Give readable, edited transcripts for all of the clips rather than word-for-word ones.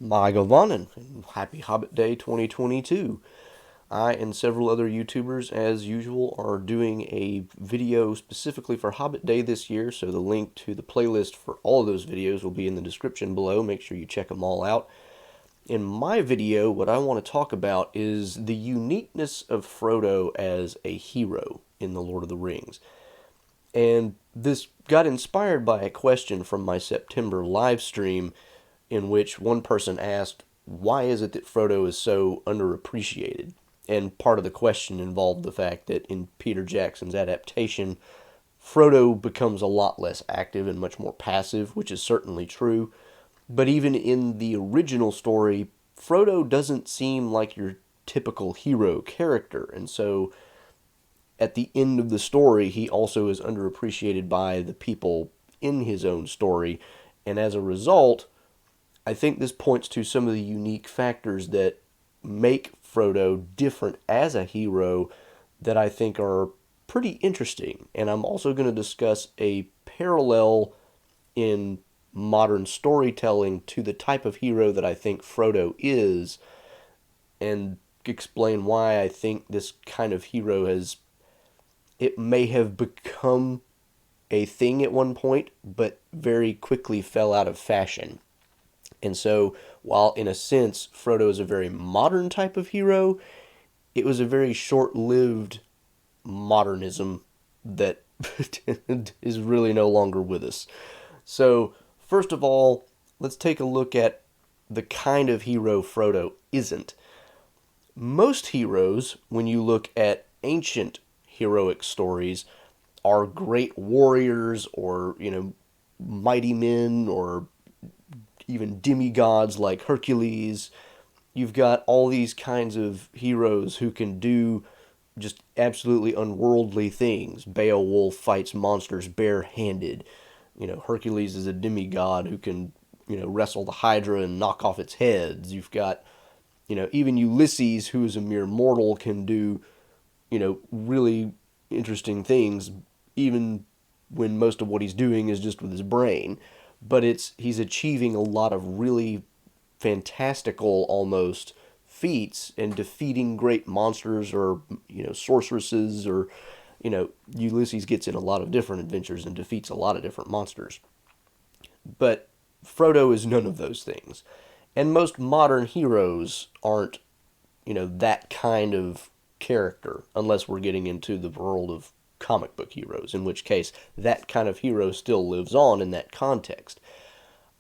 Magawanen, and happy Hobbit Day 2022. I and several other YouTubers, as usual, are doing a video specifically for Hobbit Day this year, so the link to the playlist for all of those videos will be in the description below. Make sure you check them all out. In my video, what I want to talk about is the uniqueness of Frodo as a hero in The Lord of the Rings. And this got inspired by a question from my September live stream in which one person asked, why is it that Frodo is so underappreciated? And part of the question involved the fact that in Peter Jackson's adaptation, Frodo becomes a lot less active and much more passive, which is certainly true. But even in the original story, Frodo doesn't seem like your typical hero character. And so at the end of the story, he also is underappreciated by the people in his own story. And as a result, I think this points to some of the unique factors that make Frodo different as a hero that I think are pretty interesting. And I'm also going to discuss a parallel in modern storytelling to the type of hero that I think Frodo is, and explain why I think this kind of hero it may have become a thing at one point, but very quickly fell out of fashion. And so, while in a sense Frodo is a very modern type of hero, it was a very short lived modernism that is really no longer with us. So, first of all, let's take a look at the kind of hero Frodo isn't. Most heroes, when you look at ancient heroic stories, are great warriors or, mighty men or even demigods like Hercules. You've got all these kinds of heroes who can do just absolutely unworldly things. Beowulf fights monsters barehanded. Hercules is a demigod who can, wrestle the Hydra and knock off its heads. You've got, even Ulysses, who is a mere mortal, can do, really interesting things, even when most of what he's doing is just with his brain. But he's achieving a lot of really fantastical almost feats and defeating great monsters or sorceresses or Ulysses gets in a lot of different adventures and defeats a lot of different monsters. But Frodo is none of those things. And most modern heroes aren't that kind of character unless we're getting into the world of comic book heroes, in which case that kind of hero still lives on in that context.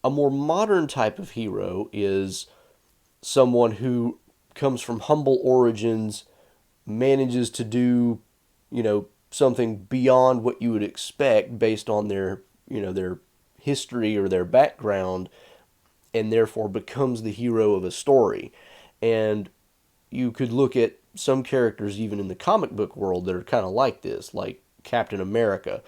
A more modern type of hero is someone who comes from humble origins, manages to do, something beyond what you would expect based on their history or their background, and therefore becomes the hero of a story. And you could look at some characters even in the comic book world that are kind of like this, like Captain America.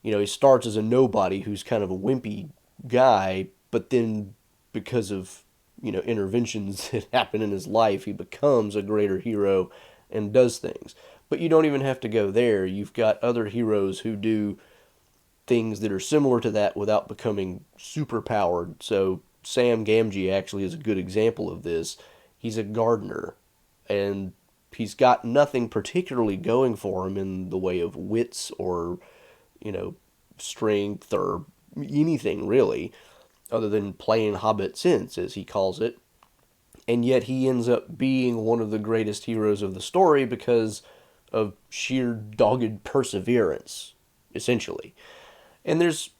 He starts as a nobody who's kind of a wimpy guy, but then because of, interventions that happen in his life, he becomes a greater hero and does things. But you don't even have to go there. You've got other heroes who do things that are similar to that without becoming super powered. So Sam Gamgee actually is a good example of this. He's a gardener, and he's got nothing particularly going for him in the way of wits or, strength or anything really, other than playing Hobbit sense, as he calls it. And yet he ends up being one of the greatest heroes of the story because of sheer dogged perseverance, essentially. And there's,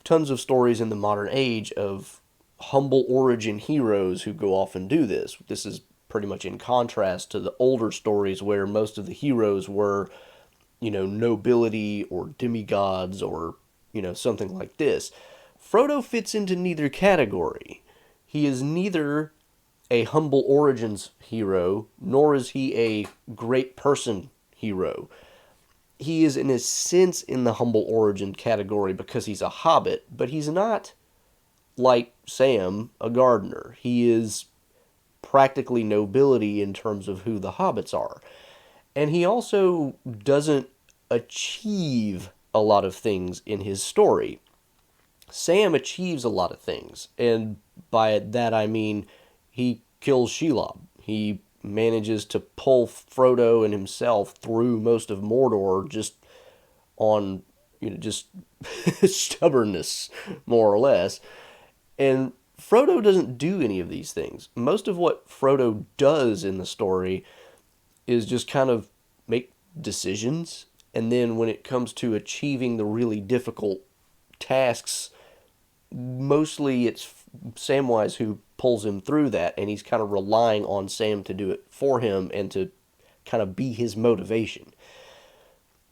tons of stories in the modern age of humble origin heroes who go off and do this. This is pretty much in contrast to the older stories where most of the heroes were, nobility or demigods or, something like this. Frodo fits into neither category. He is neither a humble origins hero, nor is he a great person hero. He is, in a sense, in the humble origin category because he's a hobbit, but he's not, like Sam, a gardener. He is practically nobility in terms of who the hobbits are. And he also doesn't achieve a lot of things in his story. Sam achieves a lot of things, and by that I mean he kills Shelob. He manages to pull Frodo and himself through most of Mordor just on, just stubbornness, more or less. And Frodo doesn't do any of these things. Most of what Frodo does in the story is just kind of make decisions. And then when it comes to achieving the really difficult tasks, mostly it's Samwise who pulls him through that, and he's kind of relying on Sam to do it for him and to kind of be his motivation.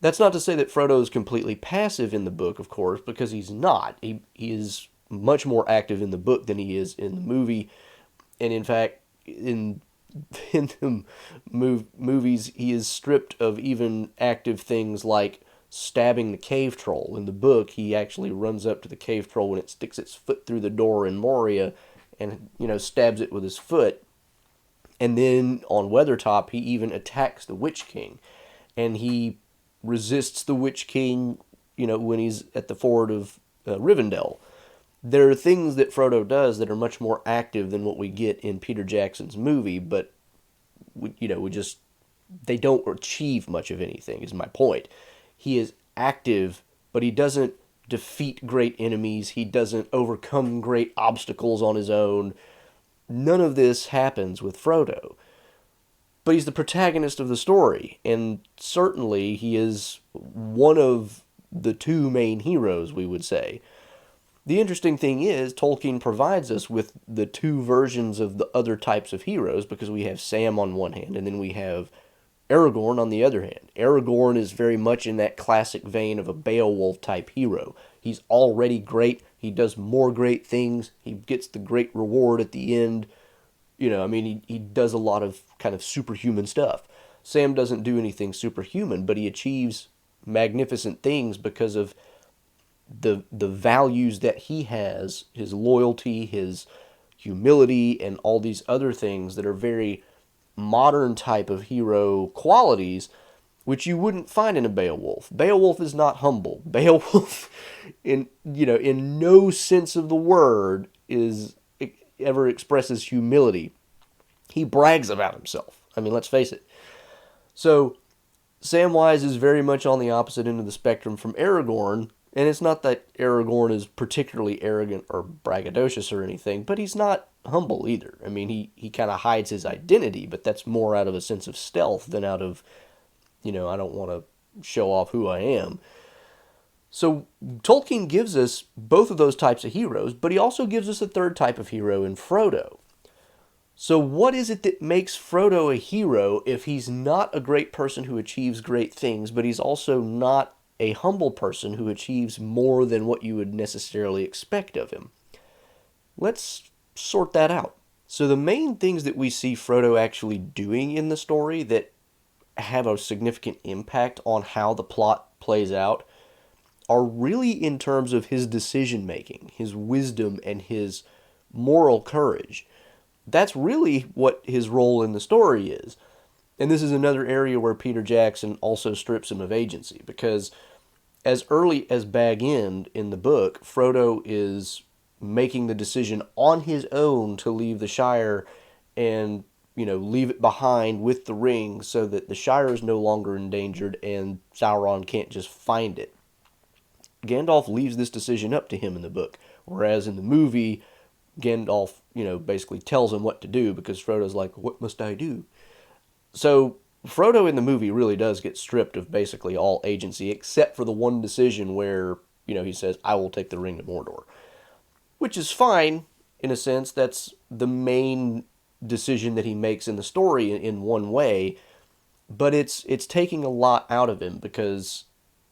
That's not to say that Frodo is completely passive in the book, of course, because he's not. He is much more active in the book than he is in the movie. And in fact, in the movies, he is stripped of even active things like stabbing the cave troll. In the book, he actually runs up to the cave troll when it sticks its foot through the door in Moria and, stabs it with his foot. And then on Weathertop, he even attacks the Witch King. And he resists the Witch King, when he's at the ford of Rivendell. There are things that Frodo does that are much more active than what we get in Peter Jackson's movie, but they don't achieve much of anything, is my point. He is active, but he doesn't defeat great enemies. He doesn't overcome great obstacles on his own. None of this happens with Frodo. But he's the protagonist of the story, and certainly he is one of the two main heroes, we would say. The interesting thing is, Tolkien provides us with the two versions of the other types of heroes, because we have Sam on one hand, and then we have Aragorn on the other hand. Aragorn is very much in that classic vein of a Beowulf type hero. He's already great. He does more great things. He gets the great reward at the end. He does a lot of kind of superhuman stuff. Sam doesn't do anything superhuman, but he achieves magnificent things because of the values that he has, his loyalty, his humility, and all these other things that are very modern type of hero qualities, which you wouldn't find in a Beowulf. Beowulf is not humble. Beowulf, in no sense of the word, ever expresses humility. He brags about himself. Let's face it. So, Samwise is very much on the opposite end of the spectrum from Aragorn, and it's not that Aragorn is particularly arrogant or braggadocious or anything, but he's not humble either. He kind of hides his identity, but that's more out of a sense of stealth than out of, I don't want to show off who I am. So Tolkien gives us both of those types of heroes, but he also gives us a third type of hero in Frodo. So what is it that makes Frodo a hero if he's not a great person who achieves great things, but he's also not a humble person who achieves more than what you would necessarily expect of him? Let's sort that out. So the main things that we see Frodo actually doing in the story that have a significant impact on how the plot plays out are really in terms of his decision making, his wisdom, and his moral courage. That's really what his role in the story is. And this is another area where Peter Jackson also strips him of agency, because as early as Bag End in the book, Frodo is making the decision on his own to leave the Shire and, leave it behind with the ring so that the Shire is no longer endangered and Sauron can't just find it. Gandalf leaves this decision up to him in the book, whereas in the movie, Gandalf, basically tells him what to do because Frodo's like, what must I do? So Frodo in the movie really does get stripped of basically all agency, except for the one decision where, he says, I will take the ring to Mordor. Which is fine, in a sense. That's the main decision that he makes in the story in one way, but it's taking a lot out of him, because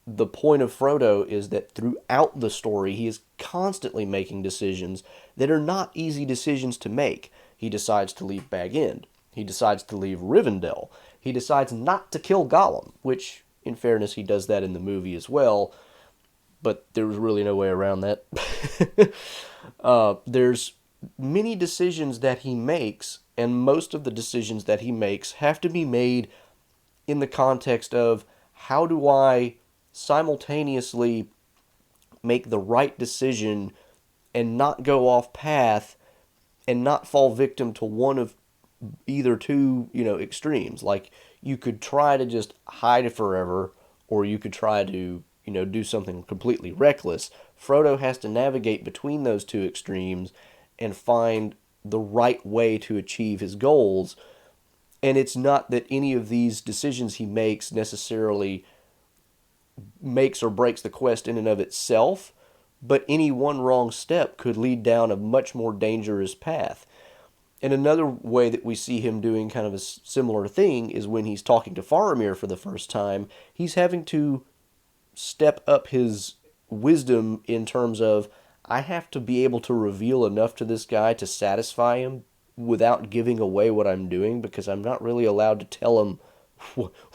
the point of Frodo is that throughout the story, he is constantly making decisions that are not easy decisions to make. He decides to leave Bag End. He decides to leave Rivendell. He decides not to kill Gollum, which, in fairness, he does that in the movie as well, but there was really no way around that. There's many decisions that he makes, and most of the decisions that he makes have to be made in the context of, how do I simultaneously make the right decision and not go off path and not fall victim to one of either two, extremes. Like, you could try to just hide it forever, or you could try to, do something completely reckless. Frodo has to navigate between those two extremes and find the right way to achieve his goals. And it's not that any of these decisions he makes necessarily makes or breaks the quest in and of itself, but any one wrong step could lead down a much more dangerous path. And another way that we see him doing kind of a similar thing is when he's talking to Faramir for the first time. He's having to step up his wisdom in terms of, I have to be able to reveal enough to this guy to satisfy him without giving away what I'm doing, because I'm not really allowed to tell him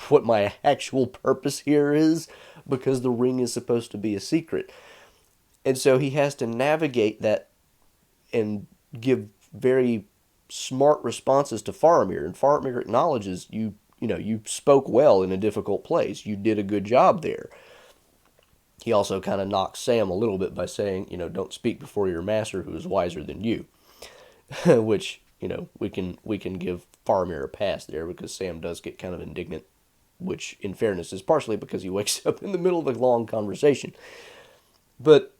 what my actual purpose here is, because the ring is supposed to be a secret. And so he has to navigate that and give very smart responses to Faramir. And Faramir acknowledges, you spoke well in a difficult place. You did a good job there. He also kind of knocks Sam a little bit by saying, don't speak before your master who is wiser than you. Which, we can give Faramir a pass there, because Sam does get kind of indignant, which in fairness is partially because he wakes up in the middle of a long conversation. But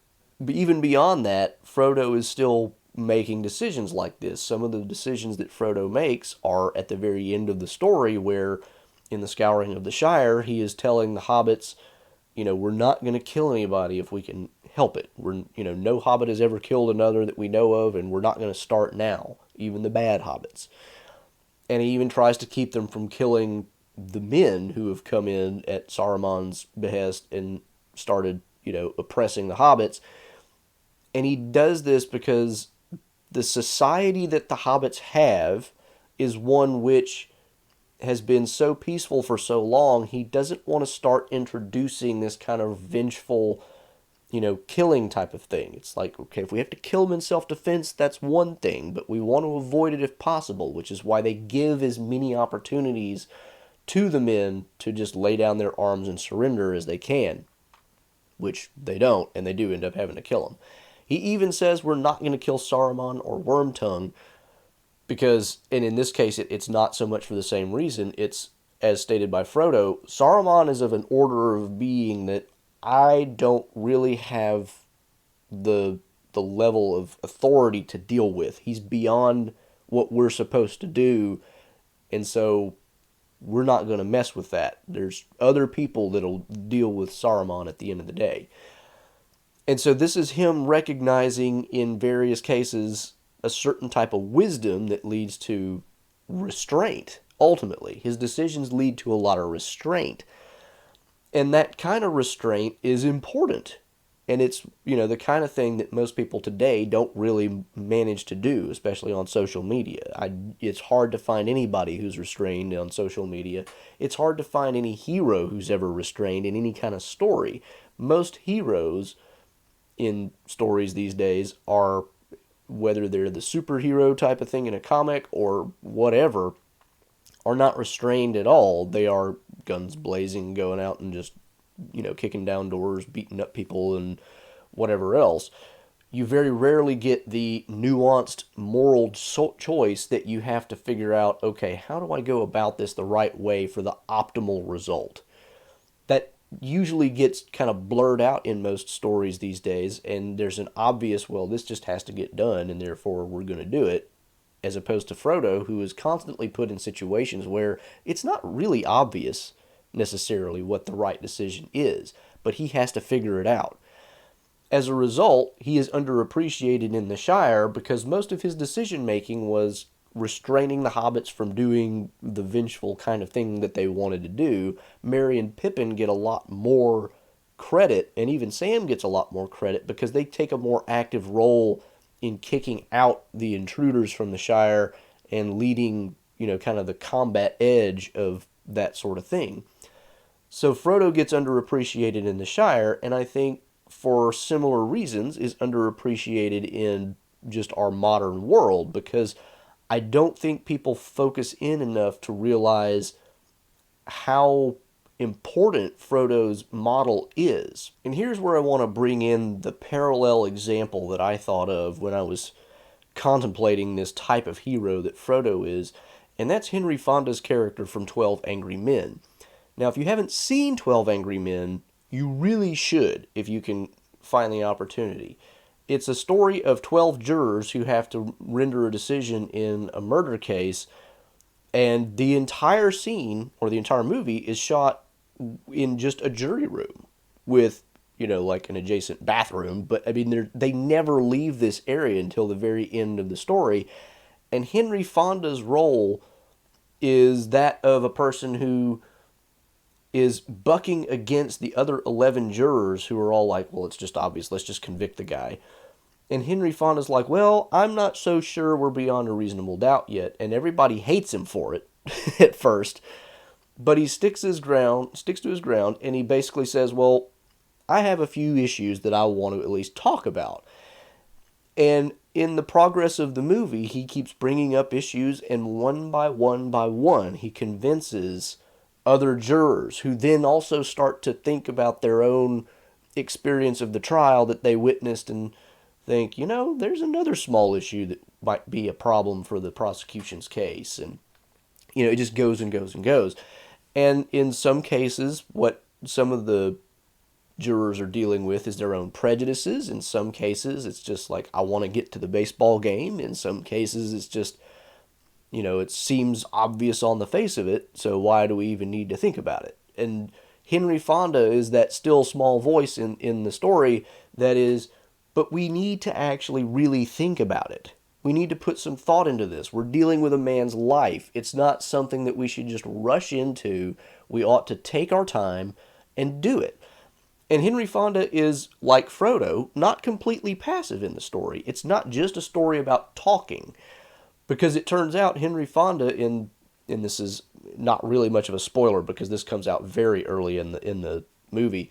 even beyond that, Frodo is still making decisions like this. Some of the decisions that Frodo makes are at the very end of the story, where in the Scouring of the Shire, he is telling the hobbits, we're not going to kill anybody if we can help it. No hobbit has ever killed another that we know of, and we're not going to start now, even the bad hobbits. And he even tries to keep them from killing the men who have come in at Saruman's behest and started, oppressing the hobbits. And he does this because the society that the hobbits have is one which has been so peaceful for so long. He doesn't want to start introducing this kind of vengeful, killing type of thing. It's like, okay, if we have to kill him in self-defense, that's one thing, but we want to avoid it if possible, which is why they give as many opportunities to the men to just lay down their arms and surrender as they can, which they don't, and they do end up having to kill him. He even says, we're not going to kill Saruman or Wormtongue, because, and in this case, it's not so much for the same reason. It's, as stated by Frodo, Saruman is of an order of being that I don't really have the level of authority to deal with. He's beyond what we're supposed to do, and so we're not going to mess with that. There's other people that'll deal with Saruman at the end of the day. And so this is him recognizing in various cases a certain type of wisdom that leads to restraint. Ultimately, his decisions lead to a lot of restraint. And that kind of restraint is important. And it's, the kind of thing that most people today don't really manage to do, especially on social media. It's hard to find anybody who's restrained on social media. It's hard to find any hero who's ever restrained in any kind of story. Most heroes in stories these days are, whether they're the superhero type of thing in a comic or whatever, are not restrained at all. They are guns blazing, going out and just, kicking down doors, beating up people, and whatever else. You very rarely get the nuanced moral choice that you have to figure out, okay, how do I go about this the right way for the optimal result? That usually gets kind of blurred out in most stories these days, and there's an obvious, well, this just has to get done, and therefore we're going to do it, as opposed to Frodo, who is constantly put in situations where it's not really obvious necessarily what the right decision is, but he has to figure it out. As a result, he is underappreciated in the Shire because most of his decision-making was restraining the hobbits from doing the vengeful kind of thing that they wanted to do. Merry and Pippin get a lot more credit, and even Sam gets a lot more credit because they take a more active role in kicking out the intruders from the Shire and leading, kind of the combat edge of that sort of thing. So Frodo gets underappreciated in the Shire, and I think for similar reasons is underappreciated in just our modern world, because I don't think people focus in enough to realize how important Frodo's model is. And here's where I want to bring in the parallel example that I thought of when I was contemplating this type of hero that Frodo is, and that's Henry Fonda's character from 12 Angry Men. Now, if you haven't seen 12 Angry Men, you really should if you can find the opportunity. It's a story of 12 jurors who have to render a decision in a murder case, and the entire scene, or the entire movie, is shot in just a jury room with, like an adjacent bathroom. But, I mean, they never leave this area until the very end of the story. And Henry Fonda's role is that of a person who is bucking against the other 11 jurors who are all like, well, it's just obvious, let's just convict the guy. And Henry Fonda's like, well, I'm not so sure we're beyond a reasonable doubt yet. And everybody hates him for it at first. But he sticks to his ground, and he basically says, well, I have a few issues that I want to at least talk about. And in the progress of the movie, he keeps bringing up issues, and one by one, he convinces other jurors who then also start to think about their own experience of the trial that they witnessed and think, there's another small issue that might be a problem for the prosecution's case. And, it just goes and goes and goes. And in some cases, what some of the jurors are dealing with is their own prejudices. In some cases, it's just like, I want to get to the baseball game. In some cases, it's just, it seems obvious on the face of it, so why do we even need to think about it? And Henry Fonda is that still small voice in the story that is, but we need to actually really think about it. We need to put some thought into this. We're dealing with a man's life. It's not something that we should just rush into. We ought to take our time and do it. And Henry Fonda is, like Frodo, not completely passive in the story. It's not just a story about talking. Because it turns out Henry Fonda, and this is not really much of a spoiler because this comes out very early in the movie,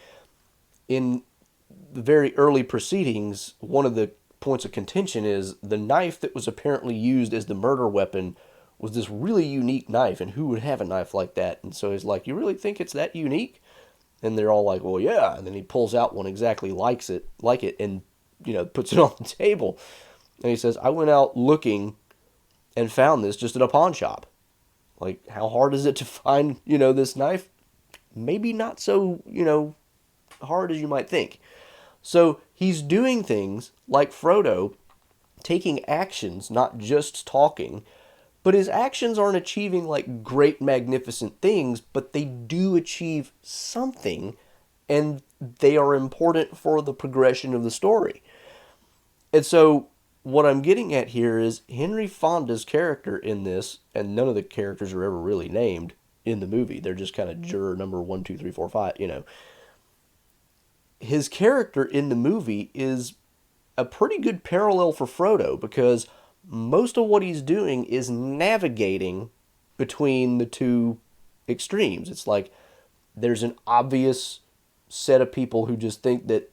in the very early proceedings, one of the points of contention is the knife that was apparently used as the murder weapon was this really unique knife, and who would have a knife like that? And so he's like, you really think it's that unique? And they're all like, well, yeah. And then he pulls out one exactly like it, and puts it on the table. And he says, I went out looking and found this just at a pawn shop. Like, how hard is it to find, this knife? Maybe not so, hard as you might think. So he's doing things like Frodo, taking actions, not just talking, but his actions aren't achieving like great, magnificent things, but they do achieve something, and they are important for the progression of the story. And so what I'm getting at here is Henry Fonda's character in this, and none of the characters are ever really named in the movie. They're just kind of juror number 1, 2, 3, 4, 5, His character in the movie is a pretty good parallel for Frodo, because most of what he's doing is navigating between the two extremes. It's like there's an obvious set of people who just think that,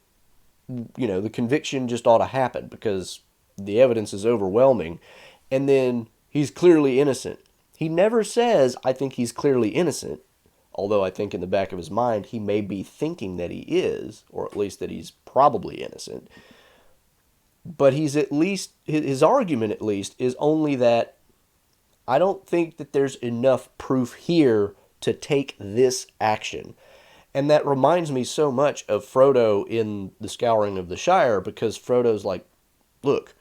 the conviction just ought to happen because the evidence is overwhelming, and then he's clearly innocent. He never says, I think he's clearly innocent, although I think in the back of his mind he may be thinking that he is, or at least that he's probably innocent. But he's at least, his argument at least, is only that I don't think that there's enough proof here to take this action. And that reminds me so much of Frodo in The Scouring of the Shire, because Frodo's like, look,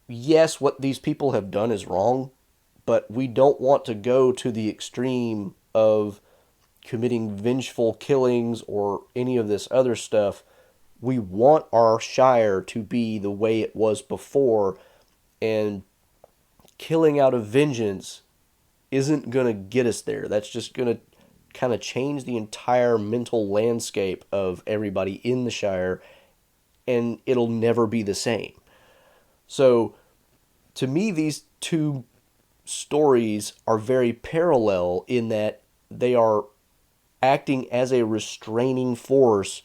yes, what these people have done is wrong, but we don't want to go to the extreme of committing vengeful killings or any of this other stuff. We want our Shire to be the way it was before, and killing out of vengeance isn't going to get us there. That's just going to kind of change the entire mental landscape of everybody in the Shire, and it'll never be the same. So, to me, these two stories are very parallel in that they are acting as a restraining force,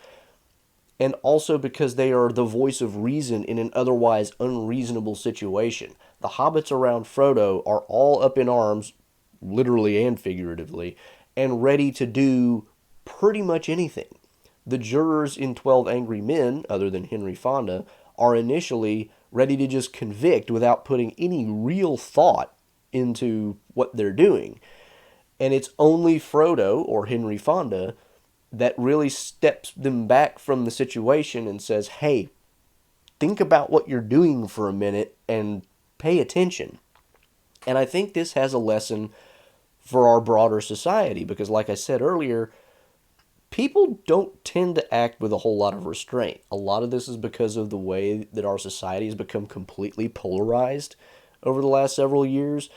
and also because they are the voice of reason in an otherwise unreasonable situation. The hobbits around Frodo are all up in arms, literally and figuratively, and ready to do pretty much anything. The jurors in 12 Angry Men, other than Henry Fonda, are initially ready to just convict without putting any real thought into what they're doing. And it's only Frodo or Henry Fonda that really steps them back from the situation and says, hey, think about what you're doing for a minute and pay attention. And I think this has a lesson for our broader society because, like I said earlier, people don't tend to act with a whole lot of restraint. A lot of this is because of the way that our society has become completely polarized over the last several years.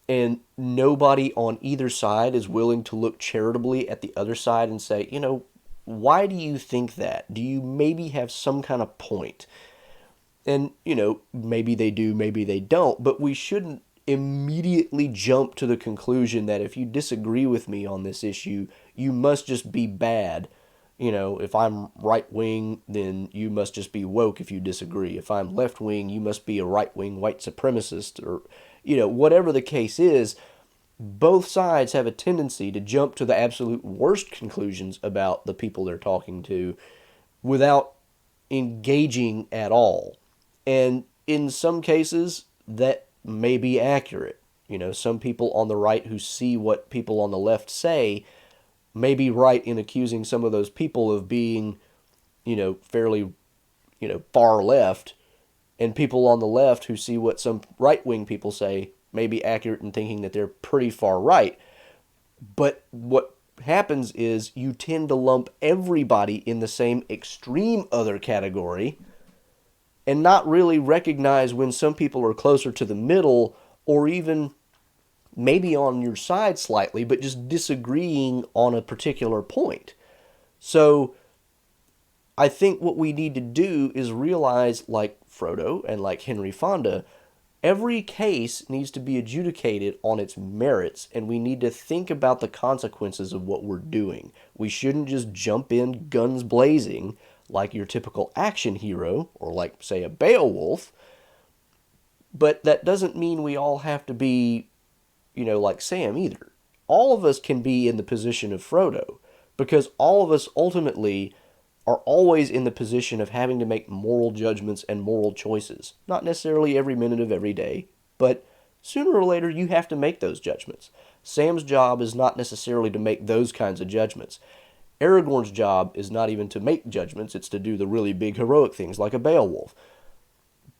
And nobody on either side is willing to look charitably at the other side and say, why do you think that? Do you maybe have some kind of point? And, maybe they do, maybe they don't. But we shouldn't immediately jump to the conclusion that if you disagree with me on this issue, you must just be bad. If I'm right wing, then you must just be woke if you disagree. If I'm left wing, you must be a right wing white supremacist, or, whatever the case is. Both sides have a tendency to jump to the absolute worst conclusions about the people they're talking to without engaging at all. And in some cases, that may be accurate. Some people on the right who see what people on the left say may be right in accusing some of those people of being, fairly, far left. And people on the left who see what some right-wing people say may be accurate in thinking that they're pretty far right. But what happens is you tend to lump everybody in the same extreme other category and not really recognize when some people are closer to the middle or even maybe on your side slightly, but just disagreeing on a particular point. So I think what we need to do is realize, like Frodo and like Henry Fonda, every case needs to be adjudicated on its merits, and we need to think about the consequences of what we're doing. We shouldn't just jump in guns blazing like your typical action hero, or like, say, a Beowulf. But that doesn't mean we all have to be, like Sam either. All of us can be in the position of Frodo, because all of us ultimately are always in the position of having to make moral judgments and moral choices. Not necessarily every minute of every day, but sooner or later you have to make those judgments. Sam's job is not necessarily to make those kinds of judgments. Aragorn's job is not even to make judgments, it's to do the really big heroic things like a Beowulf.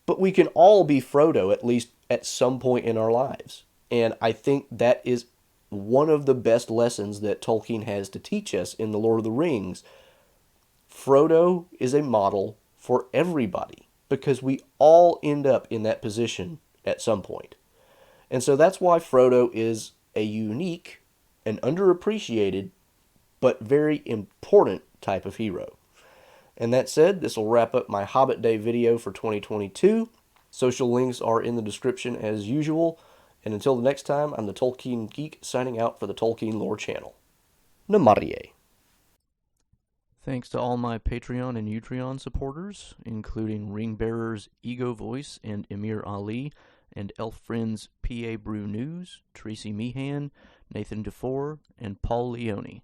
But we can all be Frodo, at least at some point in our lives. And I think that is one of the best lessons that Tolkien has to teach us in The Lord of the Rings. Frodo is a model for everybody because we all end up in that position at some point. And so that's why Frodo is a unique and underappreciated but very important type of hero. And that said, this will wrap up my Hobbit Day video for 2022. Social links are in the description as usual. And until the next time, I'm the Tolkien Geek signing out for the Tolkien Lore channel. Namarie. Thanks to all my Patreon and Utreon supporters, including Ring Bearers Ego Voice and Emir Ali, and Elf Friends PA Brew News, Tracy Meehan, Nathan DeFore, and Paul Leone.